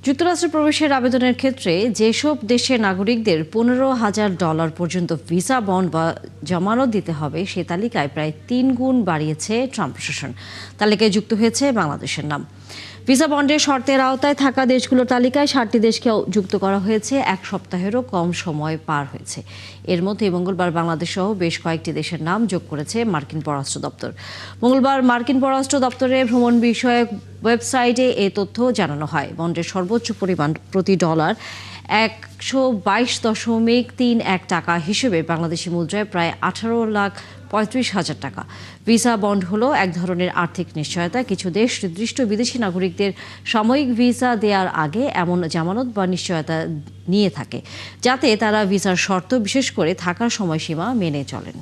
যুক্তরাষ্ট্রে প্রবেশের আবেদনের ক্ষেত্রে যেসব দেশের নাগরিকদের $15,000 পর্যন্ত ভিসা বন্ড বা জামানত দিতে হবে সে তালিকায় প্রায় 3 গুণ বাড়িয়েছে ট্রাম্প প্রশাসন। তালিকায় যুক্ত হয়েছে বাংলাদেশের নাম। ভিসা বন্ডের শর্তের আওতায় থাকা দেশগুলোর তালিকায় 60টি দেশকে যুক্ত করা হয়েছে। এক সপ্তাহেরও কম সময় পার হয়েছে। এর মধ্যে মঙ্গলবার বাংলাদেশ সহ বেশ কয়েকটি দেশের নাম যোগ করেছে মার্কিন পররাষ্ট্র দপ্তর। মঙ্গলবার মার্কিন পররাষ্ট্র দপ্তরের ভ্রমণ বিষয়ক ওয়েবসাইটে এ তথ্য জানানো হয়। বন্ডের সর্বোচ্চ পরিমাণ প্রতি ডলার 122.31 টাকা হিসেবে বাংলাদেশি মুদ্রায় প্রায় 18,35,000 টাকা। ভিসা বন্ড হলো এক ধরনের আর্থিক নিশ্চয়তা। কিছু দেশ নির্দিষ্ট বিদেশি নাগরিকদের সাময়িক ভিসা দেওয়ার আগে এমন জামানত বা নিশ্চয়তা নিয়ে থাকে, যাতে তারা ভিসার শর্ত বিশেষ করে থাকার সময়সীমা মেনে চলেন।